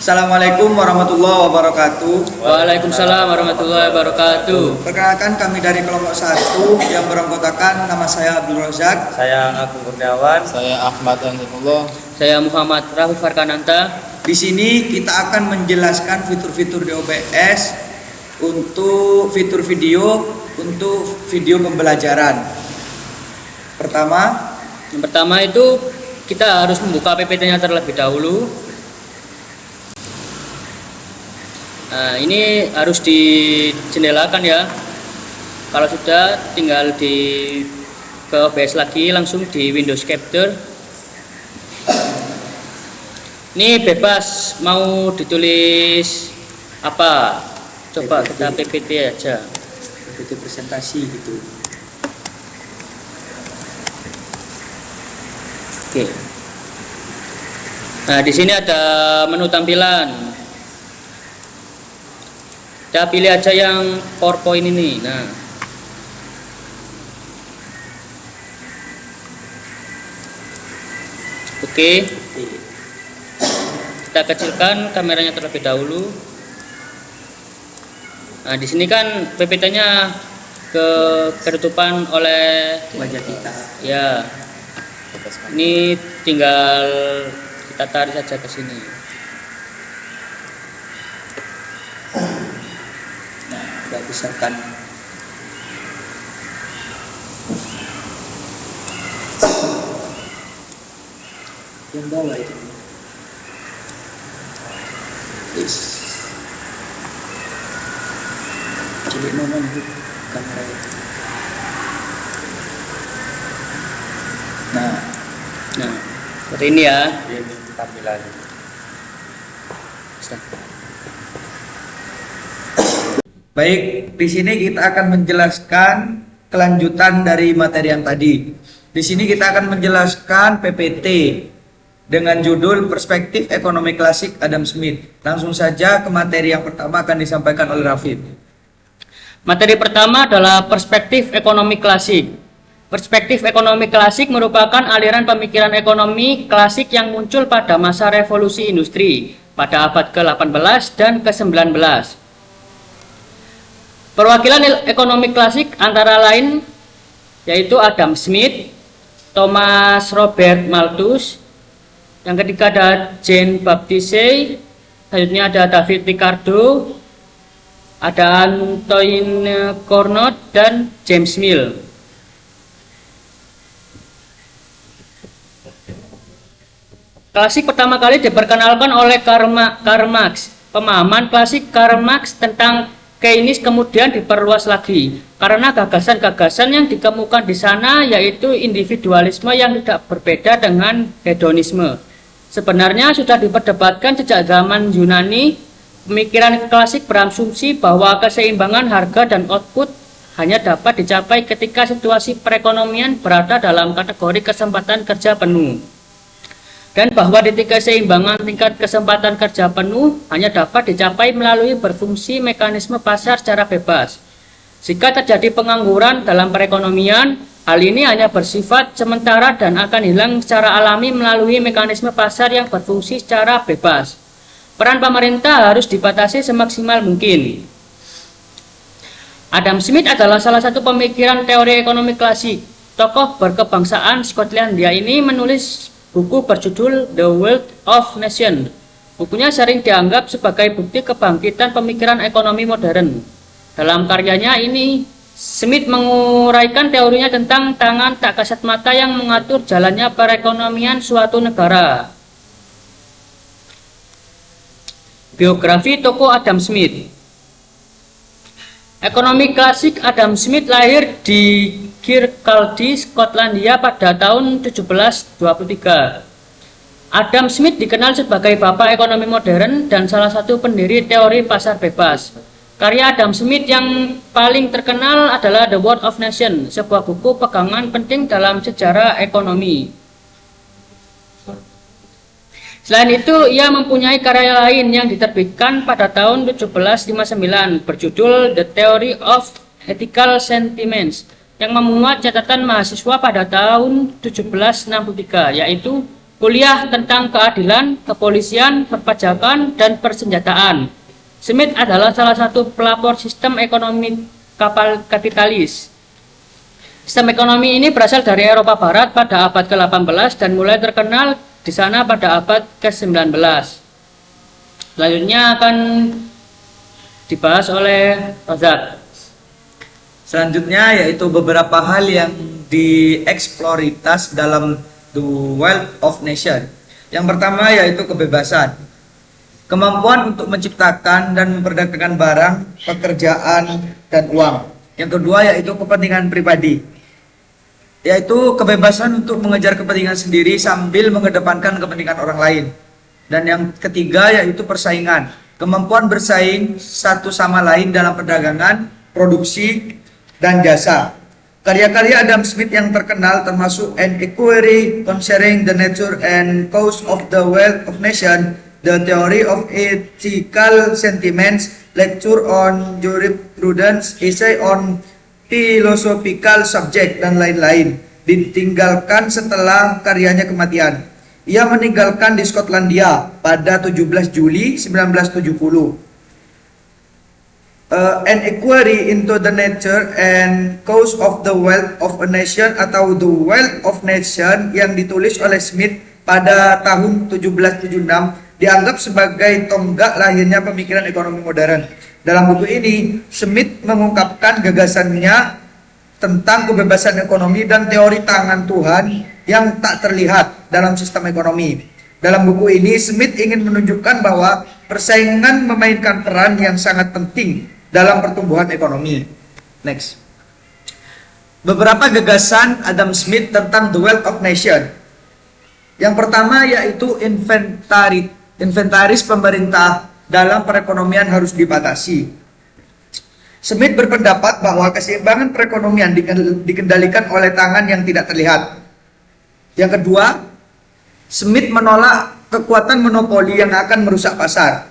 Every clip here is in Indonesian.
Assalamualaikum warahmatullahi wabarakatuh. Waalaikumsalam warahmatullahi wabarakatuh. Perkenalkan, kami dari kelompok 1 yang beranggotakan nama saya Abdul Razak. Saya Agung Kurniawan. Saya Ahmad Anzarullah. Saya Muhammad Rafi Farkananta. Di sini kita akan menjelaskan fitur-fitur di OBS untuk fitur video untuk video pembelajaran. Yang pertama itu kita harus membuka PPT-nya terlebih dahulu. Nah, ini harus dijendelakan ya. Kalau sudah, tinggal ke OBS lagi, langsung di Windows Capture. Ini bebas mau ditulis apa? Coba kita PPT aja. PPT presentasi gitu. Oke. Nah, di sini ada menu tampilan. Kita pilih aja yang PowerPoint ini. Nah, oke. Kita kecilkan kameranya terlebih dahulu. Nah, di sini kan PPT-nya ketutupan oleh Wajah kita. ya. Ini tinggal kita tarik saja ke sini. Nah, kita besarkan. Yang bawah itu. Yes. Cilik nomor itu kamera itu. Nah, Seperti ini ya. Ini tampilan. baik, di sini kita akan menjelaskan kelanjutan dari materi yang tadi. Di sini kita akan menjelaskan PPT dengan judul Perspektif Ekonomi Klasik Adam Smith. Langsung saja ke materi yang pertama akan disampaikan oleh Rafid. Materi pertama adalah perspektif ekonomi klasik. Perspektif ekonomi klasik merupakan aliran pemikiran ekonomi klasik yang muncul pada masa revolusi industri pada abad ke-18 dan ke-19. Perwakilan ekonomi klasik antara lain yaitu Adam Smith, Thomas Robert Malthus, yang ketiga ada Jean Baptiste, selanjutnya ada David Ricardo, ada Antoine Carnot, dan James Mill. Klasik pertama kali diperkenalkan oleh Karl Marx. Pemahaman klasik Karl Marx tentang Keynes kemudian diperluas lagi karena gagasan-gagasan yang dikemukakan di sana yaitu individualisme yang tidak berbeda dengan hedonisme. Sebenarnya sudah diperdebatkan sejak zaman Yunani. Pemikiran klasik berasumsi bahwa keseimbangan harga dan output hanya dapat dicapai ketika situasi perekonomian berada dalam kategori kesempatan kerja penuh. Dan bahwa di keseimbangan tingkat kesempatan kerja penuh hanya dapat dicapai melalui berfungsi mekanisme pasar secara bebas. Jika terjadi pengangguran dalam perekonomian, hal ini hanya bersifat sementara dan akan hilang secara alami melalui mekanisme pasar yang berfungsi secara bebas. Peran pemerintah harus dibatasi semaksimal mungkin. Adam Smith adalah salah satu pemikiran teori ekonomi klasik. Tokoh berkebangsaan Skotlandia ini menulis buku berjudul The Wealth of Nations. Bukunya sering dianggap sebagai bukti kebangkitan pemikiran ekonomi modern. Dalam karyanya ini, Smith menguraikan teorinya tentang tangan tak kasat mata yang mengatur jalannya perekonomian suatu negara. Biografi tokoh Adam Smith. Ekonomi klasik Adam Smith lahir di Kirkcaldy, Skotlandia pada tahun 1723. Adam Smith dikenal sebagai bapak ekonomi modern dan salah satu pendiri teori pasar bebas. Karya Adam Smith yang paling terkenal adalah The Wealth of Nations, sebuah buku pegangan penting dalam sejarah ekonomi. Selain itu, ia mempunyai karya lain yang diterbitkan pada tahun 1759 berjudul The Theory of Ethical Sentiments yang memuat catatan mahasiswa pada tahun 1763, yaitu kuliah tentang keadilan, kepolisian, perpajakan, dan persenjataan. Smith adalah salah satu pelopor sistem ekonomi kapitalis. Sistem ekonomi ini berasal dari Eropa Barat pada abad ke-18 dan mulai terkenal di sana pada abad ke-19. Selanjutnya akan dibahas oleh Rozak. Selanjutnya yaitu beberapa hal yang dieksploritas dalam The Wealth of Nation. Yang pertama yaitu kebebasan. Kemampuan untuk menciptakan dan memperdagangkan barang, pekerjaan, dan uang. Yang kedua yaitu kepentingan pribadi, yaitu kebebasan untuk mengejar kepentingan sendiri sambil mengedepankan kepentingan orang lain. Dan yang ketiga yaitu persaingan, kemampuan bersaing satu sama lain dalam perdagangan, produksi, dan jasa. Karya-karya Adam Smith yang terkenal termasuk An Inquiry Concerning the Nature and Cause of the Wealth of Nation, The Theory of Ethical Sentiments, Lecture on Jurisprudence, Essay on Philosophical Subject, dan lain-lain, ditinggalkan setelah karyanya kematian. Ia meninggalkan di Skotlandia pada 17 Juli 1970. An Inquiry into the Nature and Cause of the Wealth of a Nation atau The Wealth of Nation yang ditulis oleh Smith pada tahun 1776 dianggap sebagai tonggak lahirnya pemikiran ekonomi modern. Dalam buku ini, Smith mengungkapkan gagasannya tentang kebebasan ekonomi dan teori tangan Tuhan yang tak terlihat dalam sistem ekonomi. Dalam buku ini, Smith ingin menunjukkan bahwa persaingan memainkan peran yang sangat penting dalam pertumbuhan ekonomi. Next. Beberapa gagasan Adam Smith tentang The Wealth of Nation. Yang pertama yaitu inventaris pemerintah dalam perekonomian harus dibatasi. Smith berpendapat bahwa keseimbangan perekonomian dikendalikan oleh tangan yang tidak terlihat. Yang kedua, Smith menolak kekuatan monopoli yang akan merusak pasar.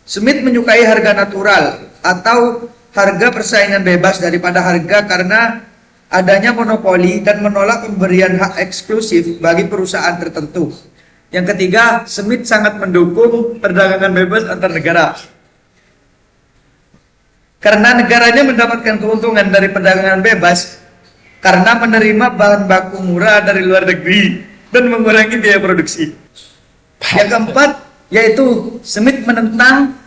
Smith menyukai harga natural atau harga persaingan bebas daripada harga karena adanya monopoli dan menolak pemberian hak eksklusif bagi perusahaan tertentu. Yang ketiga, Smith sangat mendukung perdagangan bebas antar negara. Karena negaranya mendapatkan keuntungan dari perdagangan bebas karena menerima bahan baku murah dari luar negeri dan mengurangi biaya produksi. Yang keempat yaitu Smith menentang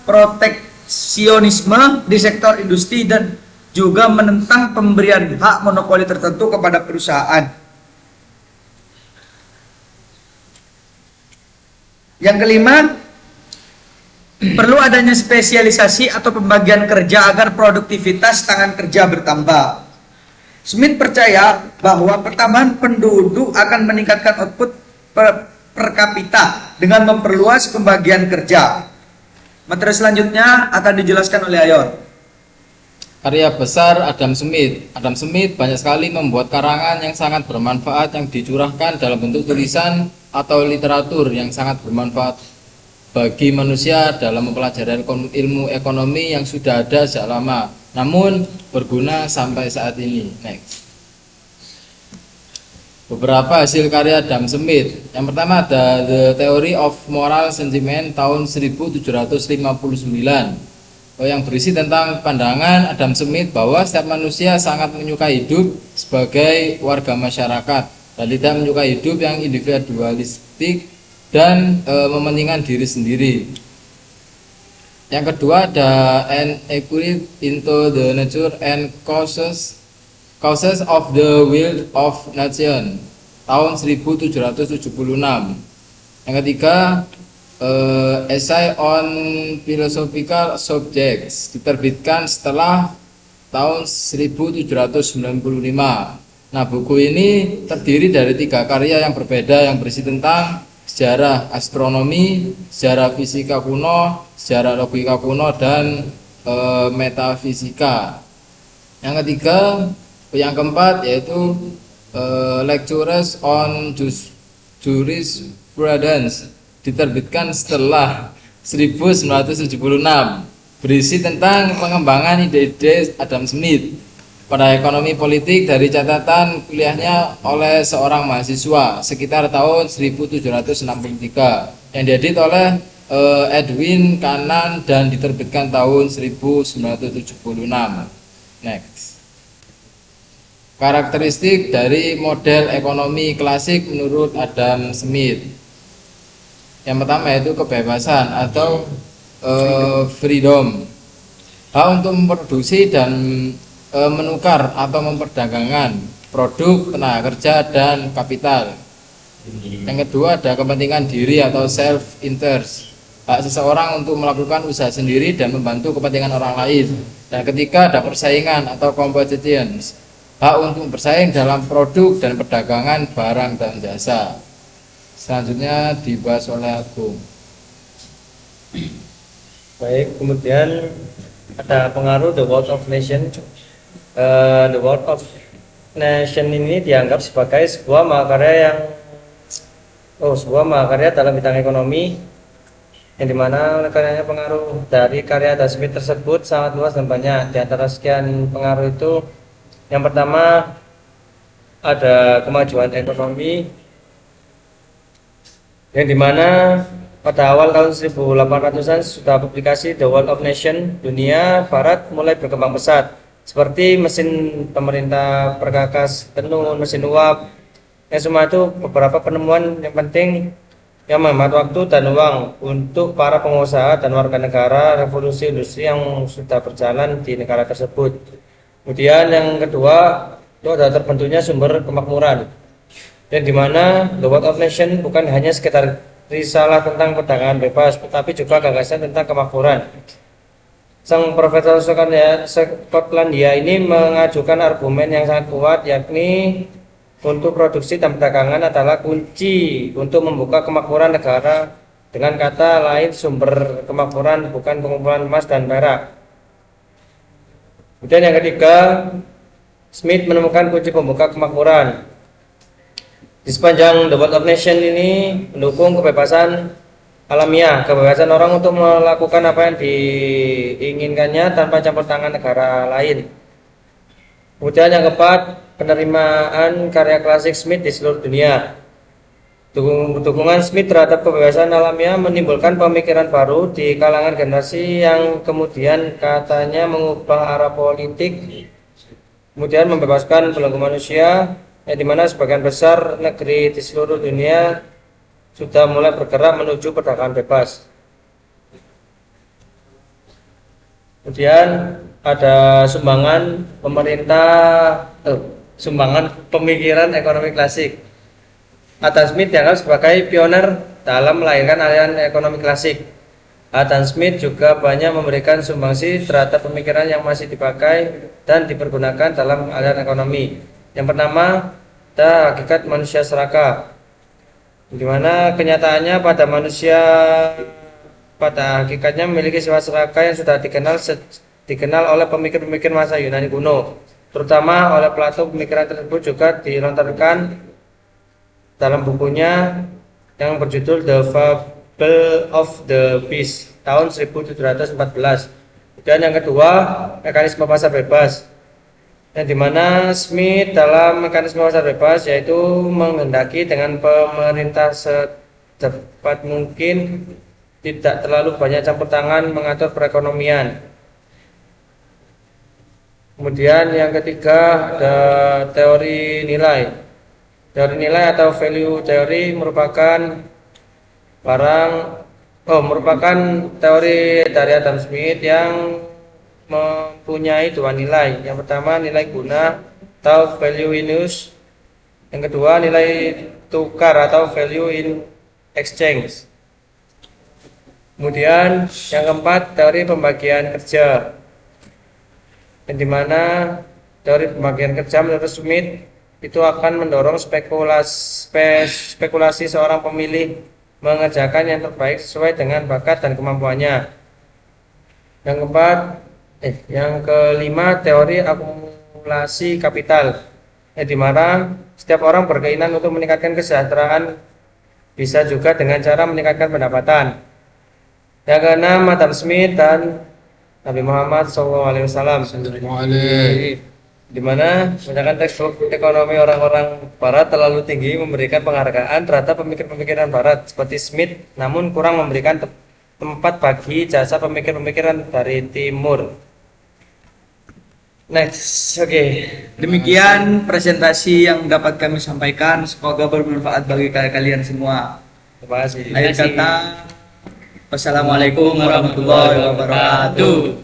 proteksionisme di sektor industri dan juga menentang pemberian hak monopoli tertentu kepada perusahaan. Yang kelima, perlu adanya spesialisasi atau pembagian kerja agar produktivitas tangan kerja bertambah. Smith percaya bahwa pertambahan penduduk akan meningkatkan output per kapita dengan memperluas pembagian kerja. Materi selanjutnya akan dijelaskan oleh Ayon. Karya besar Adam Smith. Adam Smith banyak sekali membuat karangan yang sangat bermanfaat yang dicurahkan dalam bentuk tulisan atau literatur yang sangat bermanfaat bagi manusia dalam mempelajari ilmu ekonomi yang sudah ada sejak lama, namun berguna sampai saat ini. Next. Beberapa hasil karya Adam Smith. Yang pertama ada The Theory of Moral Sentiment tahun 1759, yang berisi tentang pandangan Adam Smith bahwa setiap manusia sangat menyukai hidup sebagai warga masyarakat dan tidak menyukai hidup yang individualistik dan mementingkan diri sendiri. Yang kedua ada An Inquiry into the Nature and Causes of the Wealth of Nation tahun 1776. Yang ketiga Essay on Philosophical Subjects diterbitkan setelah tahun 1795. Nah, buku ini terdiri dari 3 karya yang berbeda yang berisi tentang sejarah astronomi, sejarah fisika kuno, sejarah logika kuno, dan metafisika. Yang keempat yaitu Lectures on Jurisprudence diterbitkan setelah 1976, berisi tentang pengembangan ide-ide Adam Smith. pada ekonomi politik dari catatan kuliahnya oleh seorang mahasiswa sekitar tahun 1763 yang diedit oleh Edwin Kanan dan diterbitkan tahun 1976. Next. Karakteristik dari model ekonomi klasik menurut Adam Smith. Yang pertama yaitu kebebasan atau freedom. Hak untuk memproduksi dan menukar atau memperdagangkan produk, tenaga kerja, dan kapital. Yang kedua ada kepentingan diri atau self interest. Hak seseorang untuk melakukan usaha sendiri dan membantu kepentingan orang lain. Dan ketiga ada persaingan atau competition. Hak untuk bersaing dalam produk dan perdagangan barang dan jasa. Selanjutnya dibahas oleh Agung. Baik, kemudian ada pengaruh The World of Nation. The World of Nation ini dianggap sebagai sebuah mahakarya dalam bidang ekonomi, yang dimana oleh karenanya pengaruh dari karya Adam Smith tersebut sangat luas dan banyak. Di antara sekian pengaruh itu, yang pertama ada kemajuan ekonomi, yang dimana pada awal tahun 1800-an sudah publikasi The World of Nation, dunia barat mulai berkembang pesat, seperti mesin pemerintah, perkakas, tenun, mesin uap. Yang semua itu beberapa penemuan yang penting yang menghemat waktu dan uang untuk para pengusaha dan warga negara revolusi industri yang sudah berjalan di negara tersebut. Kemudian yang kedua itu adalah terbentuknya sumber kemakmuran, yang dimana The World of Nation bukan hanya sekedar risalah tentang perdagangan bebas, tetapi juga gagasan tentang kemakmuran. Sang profesor Skotlandia ini mengajukan argumen yang sangat kuat, yakni untuk produksi dan perdagangan adalah kunci untuk membuka kemakmuran negara. Dengan kata lain, sumber kemakmuran bukan pengumpulan emas dan perak. Kemudian yang ketiga, Smith menemukan kunci pembuka kemakmuran. Di sepanjang The World of Nation ini mendukung kebebasan alamiah, kebebasan orang untuk melakukan apa yang diinginkannya tanpa campur tangan negara lain. Kemudian yang keempat, penerimaan karya klasik Smith di seluruh dunia. Dukungan Smith terhadap kebebasan alamiah menimbulkan pemikiran baru di kalangan generasi yang kemudian katanya mengubah arah politik, kemudian membebaskan belenggu manusia, yang dimana sebagian besar negeri di seluruh dunia sudah mulai bergerak menuju perdagangan bebas. Kemudian ada sumbangan pemikiran ekonomi klasik. Adam Smith dianggap sebagai pioner dalam melahirkan aliran ekonomi klasik. Adam Smith juga banyak memberikan sumbangsi terhadap pemikiran yang masih dipakai dan dipergunakan dalam aliran ekonomi. Yang pertama, ada hakikat manusia serakah, di mana kenyataannya pada hakikatnya memiliki sifat serakah yang sudah dikenal oleh pemikir-pemikir masa Yunani kuno, terutama oleh Plato. Pemikiran tersebut juga dilontarkan dalam bukunya yang berjudul The Fable of the Beast tahun 1714. Dan yang kedua, mekanisme pasar bebas, yang dimana Smith dalam mekanisme pasar bebas yaitu menghendaki dengan pemerintah secepat mungkin tidak terlalu banyak campur tangan mengatur perekonomian. Kemudian yang ketiga ada teori nilai. Teori nilai atau value theory merupakan teori dari Adam Smith yang mempunyai dua nilai. Yang pertama nilai guna atau value in use. Yang kedua nilai tukar atau value in exchange. Kemudian yang keempat teori pembagian kerja, yang dimana teori pembagian kerja menurut Smith itu akan mendorong spekulasi seorang pemilih mengerjakan yang terbaik sesuai dengan bakat dan kemampuannya. Yang kelima teori akumulasi kapital, yang dimana setiap orang berkeinginan untuk meningkatkan kesejahteraan, bisa juga dengan cara meningkatkan pendapatan. Yang keenam Adam Smith dan Nabi Muhammad SAW. di mana misalkan tekstur ekonomi orang-orang barat terlalu tinggi memberikan penghargaan terhadap pemikir-pemikiran barat seperti Smith, namun kurang memberikan tempat bagi jasa pemikir-pemikiran dari timur. Next, oke. Demikian presentasi yang dapat kami sampaikan. Semoga bermanfaat bagi kalian semua. Terima kasih. Akhir kata, wassalamualaikum warahmatullahi wabarakatuh.